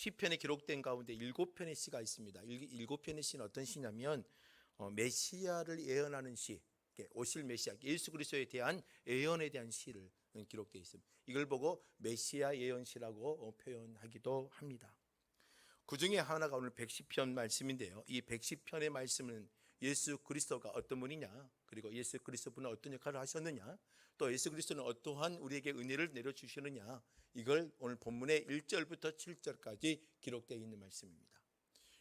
시편에 기록된 가운데 7편의 시가 있습니다. 7편의 시는 어떤 시냐면 메시아를 예언하는 시, 오실 메시아 예수 그리스도에 대한 예언에 대한 시를 기록되어 있습니다. 이걸 보고 메시아 예언시라고 표현하기도 합니다. 그 중에 하나가 오늘 110편 말씀인데요. 이 110편의 말씀은 예수 그리스도가 어떤 분이냐, 그리고 예수 그리스도분은 어떤 역할을 하셨느냐, 또 예수 그리스도는 어떠한 우리에게 은혜를 내려주시느냐, 이걸 오늘 본문의 1절부터 7절까지 기록되어 있는 말씀입니다.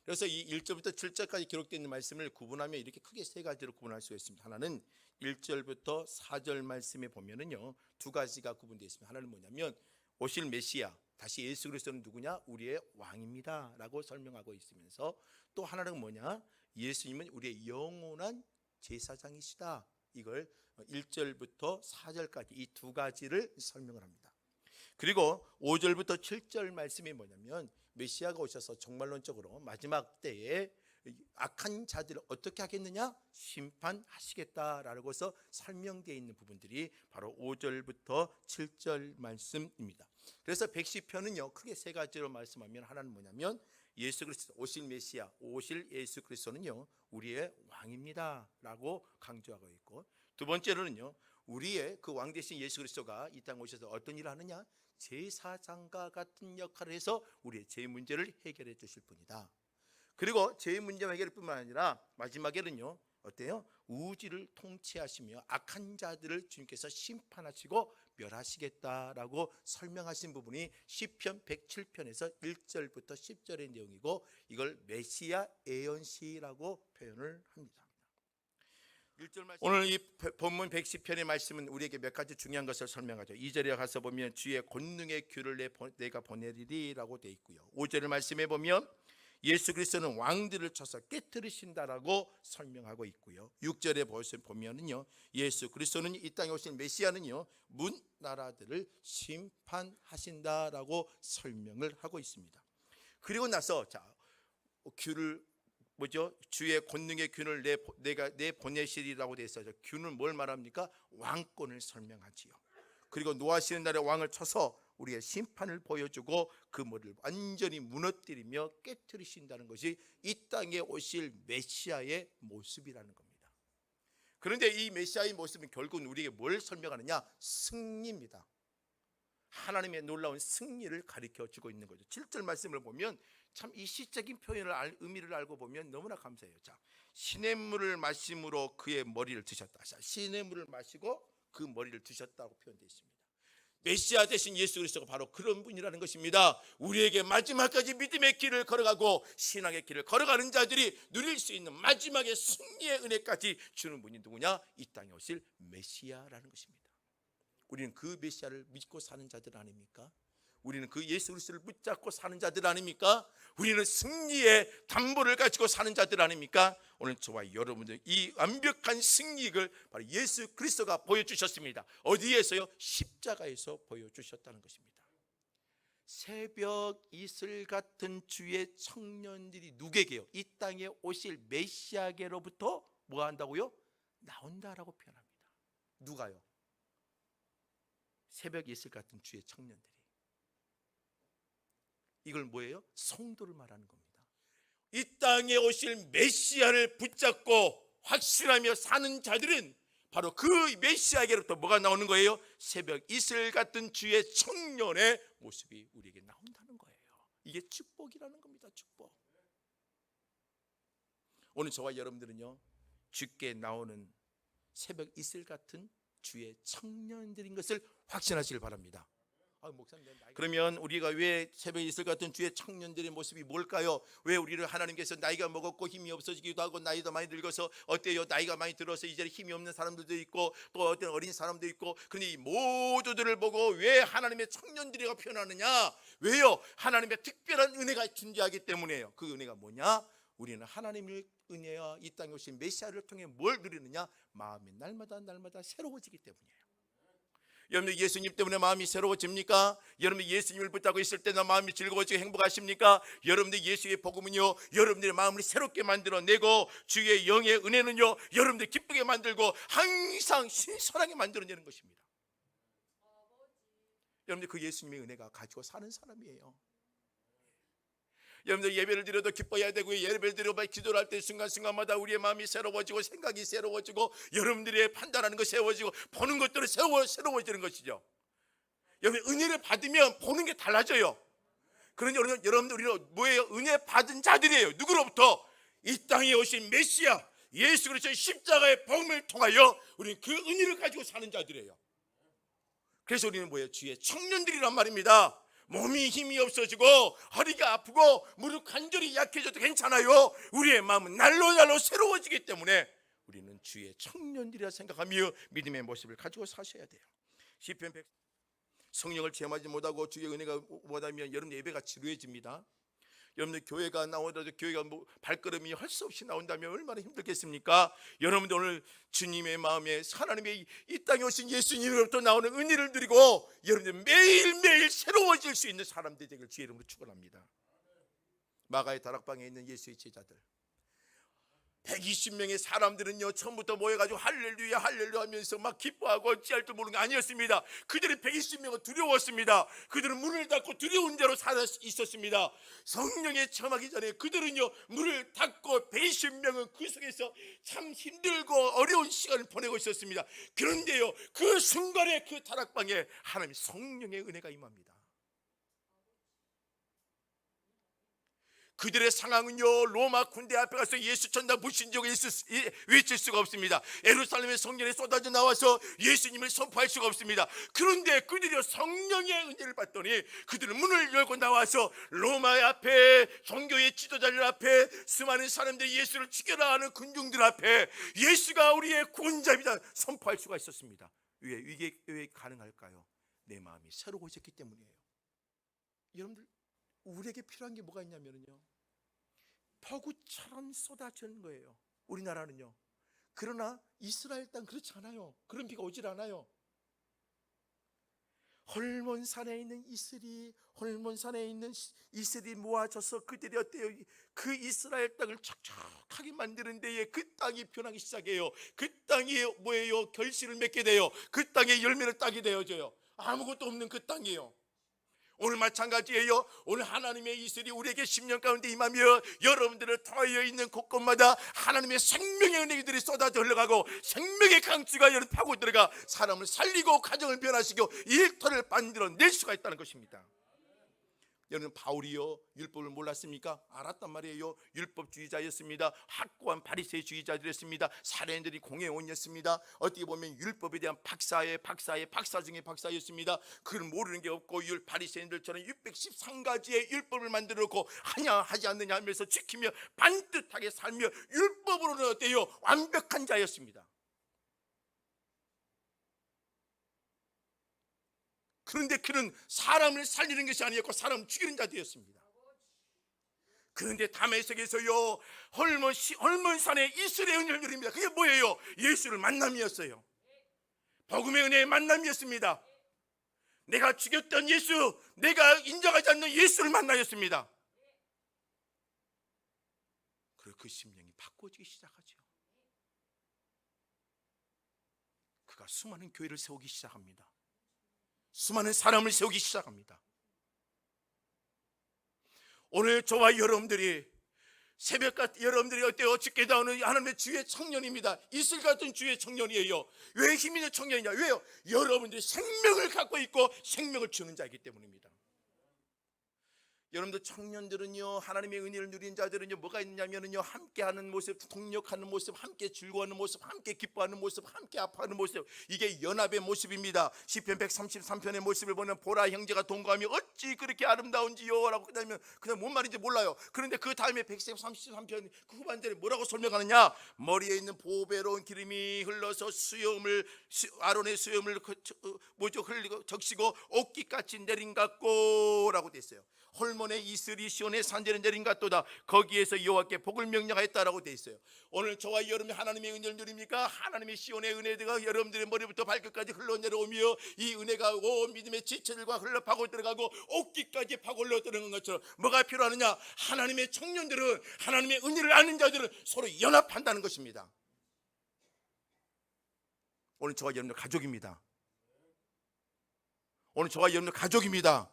그래서 이 1절부터 7절까지 기록되어 있는 말씀을 구분하면 이렇게 크게 세 가지로 구분할 수가 있습니다. 하나는 1절부터 4절 말씀에 보면은요, 두 가지가 구분되어 있습니다. 하나는 뭐냐면 오실 메시아, 다시 예수 그리스도는 누구냐? 우리의 왕입니다 라고 설명하고 있으면서, 또 하나는 뭐냐? 예수님은 우리의 영원한 제사장이시다. 이걸 1절부터 4절까지 이 두 가지를 설명을 합니다. 그리고 5절부터 7절 말씀이 뭐냐면 메시아가 오셔서 정말론적으로 마지막 때에 악한 자들을 어떻게 하겠느냐? 심판하시겠다라고 해서 설명되어 있는 부분들이 바로 5절부터 7절 말씀입니다. 그래서 110편은요 크게 세 가지로 말씀하면, 하나는 뭐냐면 예수 그리스도 오실 메시아, 오실 예수 그리스도는요 우리의 왕입니다 라고 강조하고 있고, 두 번째로는요 우리의 그 왕 대신 예수 그리스도가 이 땅에 오셔서 어떤 일을 하느냐? 제사장과 같은 역할을 해서 우리의 죄 문제를 해결해 주실 분이다. 그리고 죄 문제 해결뿐만 아니라 마지막에는요 어때요? 우주를 통치하시며 악한 자들을 주님께서 심판하시고 멸하시겠다라고 설명하신 부분이 시편 107편에서 1절부터 10절의 내용이고, 이걸 메시아 예언시라고 표현을 합니다. 오늘 이 본문 110편의 말씀은 우리에게 몇 가지 중요한 것을 설명하죠. 2절에 가서 보면 주의 권능의 규를 내가 보내리리 라고 되어 있고요, 5절의 말씀에 보면 예수 그리스도는 왕들을 쳐서 깨뜨리신다라고 설명하고 있고요, 6절에 보면은요 예수 그리스도는 이 땅에 오신 메시아는요 문 나라들을 심판하신다라고 설명을 하고 있습니다. 그리고 나서 규를 뭐죠? 주의 권능의 균을 내가 보내시리라고 되어 있어요. 균은 뭘 말합니까? 왕권을 설명하지요. 그리고 노하시는 날에 왕을 쳐서 우리의 심판을 보여주고 그 머리를 완전히 무너뜨리며 깨뜨리신다는 것이 이 땅에 오실 메시아의 모습이라는 겁니다. 그런데 이 메시아의 모습은 결국은 우리에게 뭘 설명하느냐? 승리입니다. 하나님의 놀라운 승리를 가르쳐 주고 있는 거죠. 7절 말씀을 보면 참 이 시적인 표현을 의미를 알고 보면 너무나 감사해요. 시냇물을 마심으로 그의 머리를 드셨다. 시냇물을 마시고 그 머리를 드셨다고 표현되어 있습니다. 메시아 대신 예수 그리스도가 바로 그런 분이라는 것입니다. 우리에게 마지막까지 믿음의 길을 걸어가고 신앙의 길을 걸어가는 자들이 누릴 수 있는 마지막의 승리의 은혜까지 주는 분이 누구냐? 이 땅에 오실 메시아라는 것입니다. 우리는 그 메시아를 믿고 사는 자들 아닙니까? 우리는 그 예수 그리스도를 붙잡고 사는 자들 아닙니까? 우리는 승리의 담보를 가지고 사는 자들 아닙니까? 오늘 저와 여러분들 이 완벽한 승리를 바로 예수 그리스도가 보여주셨습니다. 어디에서요? 십자가에서 보여주셨다는 것입니다. 새벽 이슬 같은 주의 청년들이 누구에게요? 이 땅에 오실 메시아에게로부터 뭐 한다고요? 나온다라고 표현합니다. 누가요? 새벽 이슬 같은 주의 청년들이. 이걸 뭐예요? 성도를 말하는 겁니다. 이 땅에 오실 메시아를 붙잡고 확신하며 사는 자들은 바로 그 메시아에게로부터 뭐가 나오는 거예요? 새벽 이슬 같은 주의 청년의 모습이 우리에게 나온다는 거예요. 이게 축복이라는 겁니다. 축복. 오늘 저와 여러분들은요 주께 나오는 새벽 이슬 같은 주의 청년들인 것을 확신하시길 바랍니다. 그러면 우리가 왜 새벽 이슬 같은 주의 청년들의 모습이 뭘까요? 왜 우리를 하나님께서 나이가 먹었고 힘이 없어지기도 하고 나이도 많이 늙어서 어때요? 나이가 많이 들어서 이제 힘이 없는 사람들도 있고 또 어떤 어린 사람도 있고, 그런데 이 모두들을 보고 왜 하나님의 청년들이라고 표현하느냐? 왜요? 하나님의 특별한 은혜가 존재하기 때문에요. 그 은혜가 뭐냐? 우리는 하나님의 은혜와 이 땅에 오신 메시아를 통해 뭘 누리느냐? 마음이 날마다 새로워지기 때문이에요. 여러분들 예수님 때문에 마음이 새로워집니까? 여러분들 예수님을 붙잡고 있을 때나 마음이 즐거워지고 행복하십니까? 여러분들 예수의 복음은요 여러분들의 마음을 새롭게 만들어내고 주의 영의 은혜는요 여러분들 기쁘게 만들고 항상 신선하게 만들어내는 것입니다. 여러분들 그 예수님의 은혜가 가지고 사는 사람이에요. 여러분들 예배를 드려도 기뻐해야 되고, 예배를 드려도 기도를 할 때 순간순간마다 우리의 마음이 새로워지고 생각이 새로워지고 여러분들의 판단하는 것이 새로워지고 보는 것들이 새로워지는 것이죠. 여러분 은혜를 받으면 보는 게 달라져요. 그러니 여러분들 우리는 뭐예요? 은혜 받은 자들이에요. 누구로부터? 이 땅에 오신 메시아 예수 그리스도의 십자가의 복음을 통하여 우리는 그 은혜를 가지고 사는 자들이에요. 그래서 우리는 뭐예요? 주의 청년들이란 말입니다. 몸이 힘이 없어지고 허리가 아프고 무릎 관절이 약해져도 괜찮아요. 우리의 마음은 날로 새로워지기 때문에 우리는 주의 청년들이라 생각하며 믿음의 모습을 가지고 사셔야 돼요. 시편 100 성령을 체험하지 못하고 주의 은혜가 못하면 여러분 예배가 지루해집니다. 여러분들 교회가 나오더라도 교회가 발걸음이 할 수 없이 나온다면 얼마나 힘들겠습니까? 여러분들 오늘 주님의 마음에 하나님의 이 땅에 오신 예수님으로부터 나오는 은혜를 누리고 여러분들 매일매일 새로워질 수 있는 사람들이 되길 주의 이름으로 축원합니다. 마가의 다락방에 있는 예수의 제자들 120명의 사람들은요 처음부터 모여가지고 할렐루야 할렐루야 하면서 막 기뻐하고 어찌할 줄 모르는 게 아니었습니다. 그들은 120명은 두려웠습니다. 그들은 문을 닫고 두려운 대로 살아 있었습니다. 성령에 처음하기 전에 그들은요 문을 닫고 120명은 그 속에서 참 힘들고 어려운 시간을 보내고 있었습니다. 그런데요 그 순간에 그 다락방에 하나님 성령의 은혜가 임합니다. 그들의 상황은요 로마 군대 앞에 가서 예수 천다 불신자고 외칠 수가 없습니다. 예루살렘의 성전에 쏟아져 나와서 예수님을 선포할 수가 없습니다. 그런데 그들이 성령의 은혜를 받더니 그들은 문을 열고 나와서 로마 앞에 종교의 지도자들 앞에 수많은 사람들이 예수를 죽여라 하는 군중들 앞에 예수가 우리의 구원자입니다 선포할 수가 있었습니다. 이게 왜 가능할까요? 내 마음이 새로워졌기 때문이에요. 여러분들 우리에게 필요한 게 뭐가 있냐면요 폭우처럼 쏟아지는 거예요. 우리나라는요. 그러나 이스라엘 땅 그렇지 않아요. 그런 비가 오질 않아요. 헐몬산에 있는 이슬이 모아져서 그들이 어때요? 그 이스라엘 땅을 촉촉하게 만드는 데에 그 땅이 변하기 시작해요. 그 땅이 뭐예요? 결실을 맺게 돼요. 그 땅에 열매를 따게 되어져요. 아무것도 없는 그 땅이에요. 오늘 마찬가지예요. 오늘 하나님의 이슬이 우리에게 10년 가운데 임하며 여러분들을 터여 있는 곳곳마다 하나님의 생명의 은혜들이 쏟아져 흘러가고 생명의 강수가 여러분 파고 들어가 사람을 살리고 가정을 변화시키고 일터를 만들어낼 수가 있다는 것입니다. 여러분 바울이요 율법을 몰랐습니까? 알았단 말이에요. 율법주의자였습니다. 확고한 바리새주의자들이었습니다. 사례인들이 공회원이었습니다. 어떻게 보면 율법에 대한 박사 중에 박사였습니다. 그걸 모르는 게 없고 바리새인들처럼 613가지의 율법을 만들어 놓고 하냐 하지 않느냐 하면서 지키며 반듯하게 살며 율법으로는 어때요? 완벽한 자였습니다. 그런데 그는 사람을 살리는 것이 아니었고 사람을 죽이는 자들이었습니다. 그런데 다메섹에서요 헐몬산에 이슬의 은혜를 누립니다. 그게 뭐예요? 예수를 만남이었어요. 복음의 은혜의 만남이었습니다. 내가 죽였던 예수, 내가 인정하지 않는 예수를 만나였습니다. 그리고 그 심령이 바꿔지기 시작하죠. 그가 수많은 교회를 세우기 시작합니다. 수많은 사람을 세우기 시작합니다. 오늘 저와 여러분들이 새벽같이 여러분들이 어때요? 어떻게 나오는 하나님의 주의 청년입니다. 이슬 같은 주의 청년이에요. 왜 힘 있는 청년이냐? 왜요? 여러분들이 생명을 갖고 있고 생명을 주는 자이기 때문입니다. 여러분들 청년들은요 하나님의 은혜를 누린 자들은요 뭐가 있냐면요 함께하는 모습, 동력하는 모습, 함께 즐거워하는 모습, 함께 기뻐하는 모습, 함께 아파하는 모습, 이게 연합의 모습입니다. 시편 133편의 모습을 보면 보라 형제가 동거하며 어찌 그렇게 아름다운지요 라고 그냥 뭔 말인지 몰라요. 그런데 그 다음에 133편 그 후반절에 뭐라고 설명하느냐? 머리에 있는 보배로운 기름이 흘러서 아론의 수염을 흘리고 적시고 옷깃같이 내린 같고 라고 돼 있어요. 홀몬의 이슬이 시온의 산지를 내린 같도다. 거기에서 여호와께 복을 명령하였다라고 되어 있어요. 오늘 저와 여러분이 하나님의 은혜를 누립니까? 하나님의 시온의 은혜가 여러분들의 머리부터 발끝까지 흘러내려오며 이 은혜가 온 믿음의 지체들과 흘러 파고 들어가고 옷깃까지 파고 흘러 들어가는 것처럼 뭐가 필요하느냐? 하나님의 청년들은 하나님의 은혜를 아는 자들은 서로 연합한다는 것입니다. 오늘 저와 여러분들 가족입니다. 오늘 저와 여러분들 가족입니다.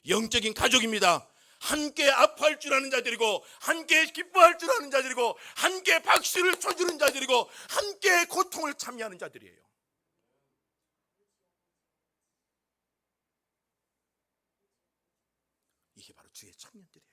영적인 가족입니다. 함께 아파할 줄 아는 자들이고, 함께 기뻐할 줄 아는 자들이고, 함께 박수를 쳐주는 자들이고, 함께 고통을 참여하는 자들이에요. 이게 바로 주의 청년들이에요.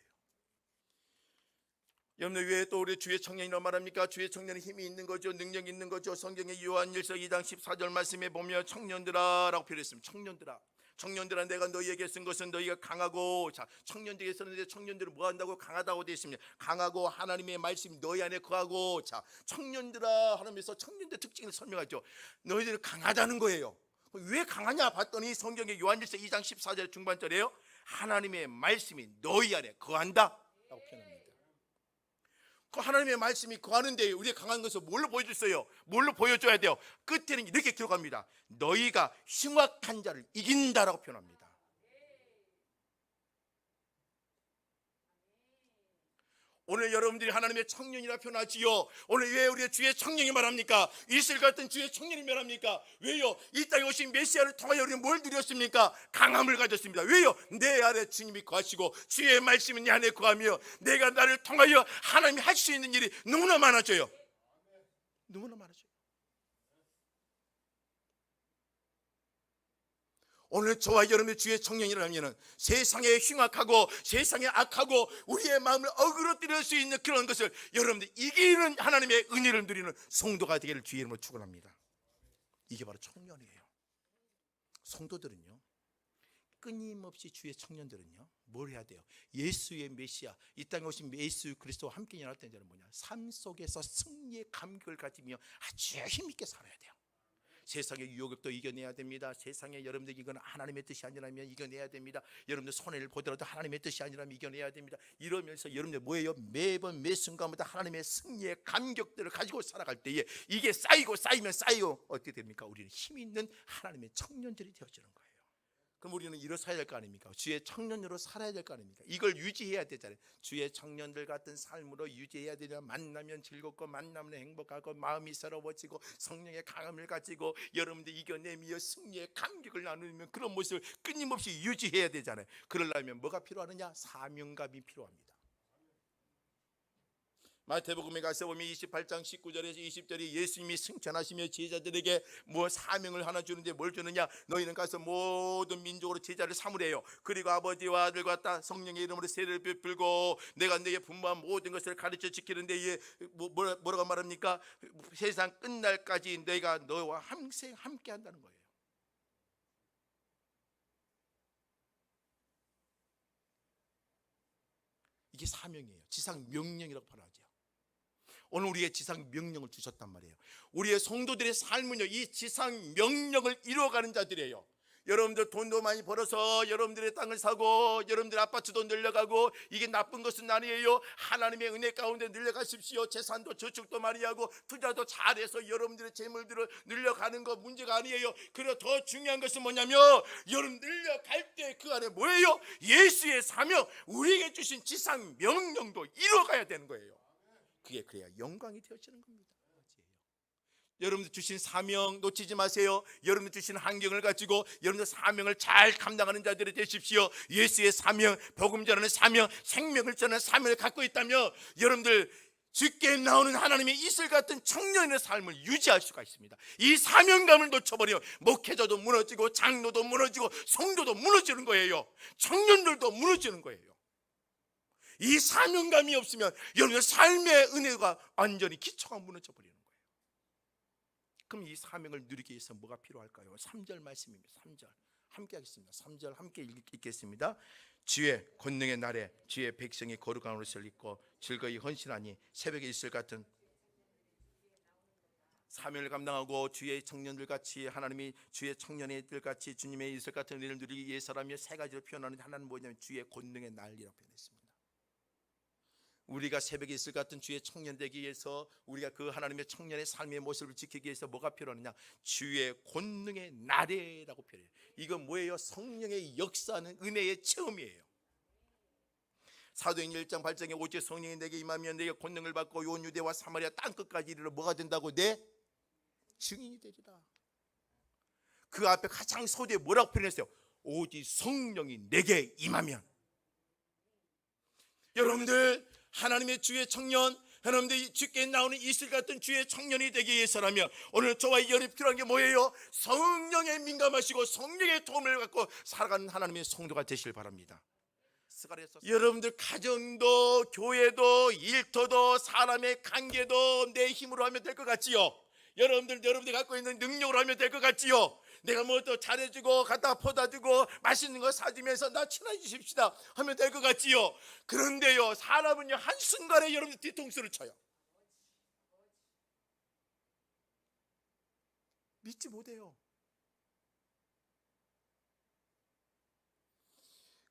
여러분들 왜 또 우리 주의 청년이라고 말합니까? 주의 청년은 힘이 있는 거죠. 능력이 있는 거죠. 성경의 요한일서 2장 14절 말씀에 보면 청년들아 라고 표현했습니다. 청년들아. 청년들아, 내가 너희에게 쓴 것은 너희가 강하고, 자, 청년들에게 썼는데 청년들은 뭐 한다고? 강하다고 되어 있습니다. 강하고 하나님의 말씀이 너희 안에 거하고. 자, 청년들아 하면서 청년들 특징을 설명하죠. 너희들은 강하다는 거예요. 왜 강하냐 봤더니 성경의 요한일서 2장 14절 중반절이에요. 하나님의 말씀이 너희 안에 거한다 라고 표현합니다. 그 하나님의 말씀이 거하는데 우리가 강한 것을 뭘로 보여줬어요? 뭘로 보여줘야 돼요? 끝에는 이렇게 기록합니다. 너희가 흉악한 자를 이긴다라고 표현합니다. 오늘 여러분들이 하나님의 청년이라 표현하지요. 오늘 왜 우리가 주의 청년이 말합니까? 이슬 같은 주의 청년이 말합니까? 왜요? 이 땅에 오신 메시아를 통하여 우리는 뭘 누렸습니까? 강함을 가졌습니다. 왜요? 내 안에 주님이 거하시고 주의 말씀이 내 안에 거하며 내가 나를 통하여 하나님이 할 수 있는 일이 너무나 많아져요. 너무나 많아져요. 오늘 저와 여러분의 주의 청년이라면 세상에 흉악하고 세상에 악하고 우리의 마음을 어그러뜨릴 수 있는 그런 것을 여러분들 이기는 하나님의 은혜를 누리는 성도가 되기를 주의 이름으로 축원합니다. 이게 바로 청년이에요. 성도들은요, 끊임없이 주의 청년들은요 뭘 해야 돼요? 예수의 메시아, 이 땅에 오신 예수 그리스도와 함께 일어날 때는 뭐냐? 삶 속에서 승리의 감격을 가지며 아주 힘있게 살아야 돼요. 세상의 유혹도 이겨내야 됩니다. 세상에 여러분들 이건 하나님의 뜻이 아니라면 이겨내야 됩니다. 여러분들 손해를 보더라도 하나님의 뜻이 아니라면 이겨내야 됩니다. 이러면서 여러분들 뭐예요? 매번 매 순간마다 하나님의 승리의 감격들을 가지고 살아갈 때에 이게 쌓이고 쌓이면 쌓이고 어떻게 됩니까? 우리는 힘 있는 하나님의 청년들이 되어지는 거예요. 그럼 우리는 일어서야 될 거 아닙니까? 주의 청년으로 살아야 될 거 아닙니까? 이걸 유지해야 되잖아요. 주의 청년들 같은 삶으로 유지해야 되냐? 만나면 즐겁고 만나면 행복하고 마음이 새로워지고 성령의 강함을 가지고 여러분들 이겨내며 승리의 감격을 나누면 그런 모습을 끊임없이 유지해야 되잖아요. 그러려면 뭐가 필요하느냐? 사명감이 필요합니다. 마태복음에 가서 보면 28장 19절에서 20절에 예수님이 승천하시며 제자들에게 뭐 사명을 하나 주는데 뭘 주느냐? 너희는 가서 모든 민족으로 제자를 삼으래요. 그리고 아버지와 아들과 성령의 이름으로 세례를 베풀고 내가 너희의 분부한 모든 것을 가르쳐 지키는데 뭐라고 말합니까? 세상 끝날까지 내가 너와 항상 함께 한다는 거예요. 이게 사명이에요. 지상 명령이라고 말하죠. 오늘 우리의 지상 명령을 주셨단 말이에요. 우리의 성도들의 삶은요, 이 지상 명령을 이루어가는 자들이에요. 여러분들 돈도 많이 벌어서 여러분들의 땅을 사고 여러분들 아파트도 늘려가고 이게 나쁜 것은 아니에요. 하나님의 은혜 가운데 늘려가십시오. 재산도 저축도 많이 하고 투자도 잘해서 여러분들의 재물들을 늘려가는 거 문제가 아니에요. 그리고 더 중요한 것은 뭐냐면 여러분 늘려갈 때 그 안에 뭐예요? 예수의 사명, 우리에게 주신 지상 명령도 이루어가야 되는 거예요. 그게 그래야 영광이 되어지는 겁니다. 여러분들 주신 사명 놓치지 마세요. 여러분들 주신 환경을 가지고 여러분들 사명을 잘 감당하는 자들이 되십시오. 예수의 사명, 복음 전하는 사명, 생명을 전하는 사명을 갖고 있다면 여러분들 주께 나오는 하나님의 이슬 같은 청년의 삶을 유지할 수가 있습니다. 이 사명감을 놓쳐버리면 목회자도 무너지고 장로도 무너지고 성도도 무너지는 거예요. 청년들도 무너지는 거예요. 이 사명감이 없으면 여러분의 삶의 은혜가 완전히 기초가 무너져버리는 거예요. 그럼 이 사명을 누리기 위해서 뭐가 필요할까요? 3절 말씀입니다. 3절 함께 하겠습니다. 3절 함께 읽겠습니다. 주의 권능의 날에 주의 백성이 거룩한 옷을 입고 즐거이 헌신하니 새벽의 이슬 같은 사명을 감당하고 주의 청년들 같이 하나님이 주의 청년들 같이 주님의 이슬 같은 은혜를 누리기 위해서라며 세 가지로 표현하는 하나는 뭐냐면 주의 권능의 날이라고 표현했습니다. 우리가 새벽에 있을 같은 주의 청년 되기 위해서 우리가 그 하나님의 청년의 삶의 모습을 지키기 위해서 뭐가 필요하느냐? 주의 권능의 나래라고 표현해요. 이건 뭐예요? 성령의 역사하는 은혜의 체험이에요. 사도행전 1장 8장에 오직 성령이 내게 임하면 내게 권능을 받고 온 유대와 사마리아 땅끝까지 이르러 뭐가 된다고? 내 증인이 되리라. 그 앞에 가장 서두에 뭐라고 표현했어요? 오직 성령이 내게 임하면. 여러분들 하나님의 주의 청년, 여러분들이 주께 나오는 이슬 같은 주의 청년이 되기 위해서라면 오늘 저와 여러분이 필요한 게 뭐예요? 성령에 민감하시고 성령의 도움을 갖고 살아가는 하나님의 성도가 되시길 바랍니다. 여러분들 가정도 교회도 일터도 사람의 관계도 내 힘으로 하면 될 것 같지요? 여러분들이 갖고 있는 능력으로 하면 될 것 같지요? 내가 뭐 또 잘해주고 갖다 퍼다주고 맛있는 거 사주면서 나 친해지십시다 하면 될 것 같지요? 그런데요, 사람은요 한순간에 여러분들 뒤통수를 쳐요. 믿지 못해요.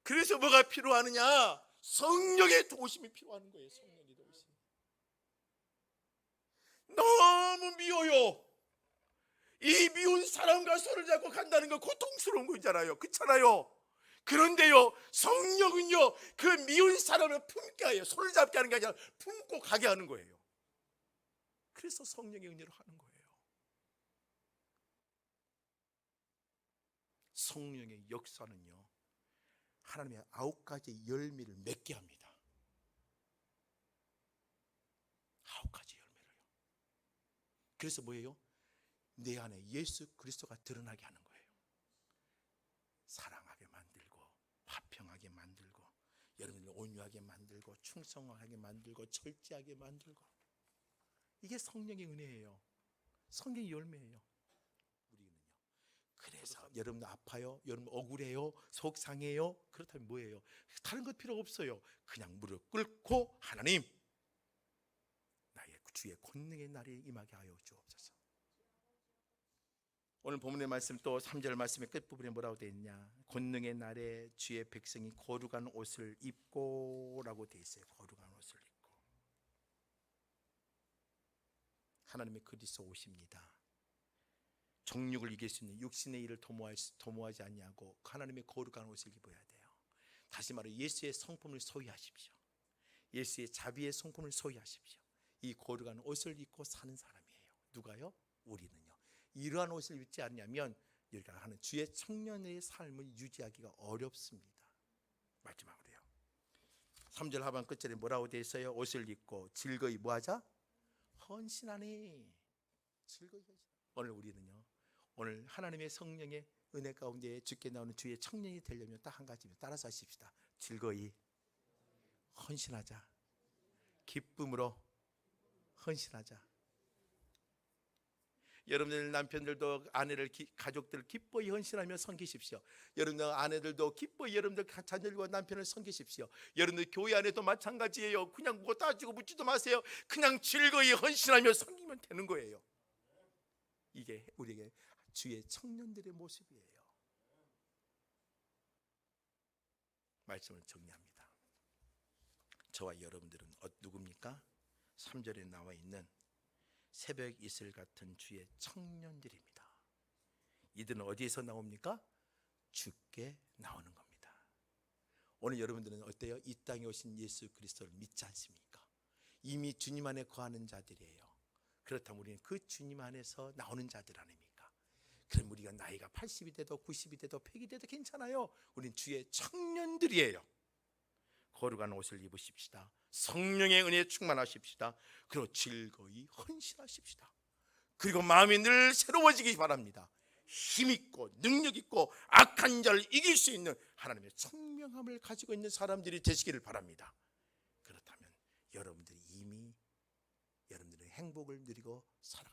그래서 뭐가 필요하느냐? 성령의 도우심이 필요한 거예요. 성령의 도우심. 너무 미워요. 이 미운 사람과 손을 잡고 간다는 건 고통스러운 거잖아요. 그렇잖아요. 그런데요, 성령은요 그 미운 사람을 품게 해요. 손을 잡게 하는 게 아니라 품고 가게 하는 거예요. 그래서 성령의 은혜로 하는 거예요. 성령의 역사는요 하나님의 9가지 열매를 맺게 합니다. 9가지 열매를요. 그래서 뭐예요? 내 안에 예수 그리스도가 드러나게 하는 거예요. 사랑하게 만들고 화평하게 만들고 여러분을 온유하게 만들고 충성하게 만들고 철저하게 만들고, 이게 성령의 은혜예요. 성령의 열매예요. 우리는요. 그래서 여러분 아파요? 여러분 억울해요? 속상해요? 그렇다면 뭐예요? 다른 것 필요 없어요. 그냥 무릎 꿇고 하나님, 나의 주의 권능의 날이 임하게 하여 주옵소서. 오늘 본문의 말씀 또 3절 말씀의 끝부분에 뭐라고 되어 있냐? 권능의 날에 주의 백성이 거룩한 옷을 입고 라고 되어 있어요. 거룩한 옷을 입고. 하나님의 그리스도 오십니다. 정욕을 이길 수 있는 육신의 일을 도모하지 아니하고 하나님의 거룩한 옷을 입어야 돼요. 다시 말해 예수의 성품을 소유하십시오. 예수의 자비의 성품을 소유하십시오. 이 거룩한 옷을 입고 사는 사람이에요. 누가요? 우리는요. 이러한 옷을 입지 않냐면 우리가 하는 주의 청년의 삶을 유지하기가 어렵습니다. 마지막으로요. 3절 하반 끝절에 뭐라고 되어 있어요? 옷을 입고 즐거이 뭐하자? 헌신하니. 즐거이 헌신. 오늘 우리는요, 오늘 하나님의 성령의 은혜 가운데 주께 나오는 주의 청년이 되려면 딱 한 가지입니다. 따라서 하십시다. 즐거이 헌신하자. 기쁨으로 헌신하자. 여러분들 남편들도 아내를 가족들을 기뻐히 헌신하며 섬기십시오. 여러분들 아내들도 기뻐히 여러분들 자녀들과 남편을 섬기십시오. 여러분들 교회 안에도 마찬가지예요. 그냥 뭐 따지고 묻지도 마세요. 그냥 즐거이 헌신하며 섬기면 되는 거예요. 이게 우리에게 주의 청년들의 모습이에요. 말씀을 정리합니다. 저와 여러분들은 누굽니까? 3절에 나와 있는 새벽 이슬 같은 주의 청년들입니다. 이들은 어디에서 나옵니까? 주께 나오는 겁니다. 오늘 여러분들은 어때요? 이 땅에 오신 예수 그리스도를 믿지 않습니까? 이미 주님 안에 거하는 자들이에요. 그렇다면 우리는 그 주님 안에서 나오는 자들 아닙니까? 그럼 우리가 나이가 80이 돼도 90이 돼도 100이 돼도 괜찮아요. 우리는 주의 청년들이에요. 거룩한 옷을 입으십시다. 성령의 은혜에 충만하십시다. 그리고 즐거이 헌신하십시다. 그리고 마음이 늘 새로워지기 바랍니다. 힘있고 능력있고 악한 자를 이길 수 있는 하나님의 청명함을 가지고 있는 사람들이 되시기를 바랍니다. 그렇다면 여러분들이 이미 여러분들의 행복을 누리고 살아갑니다.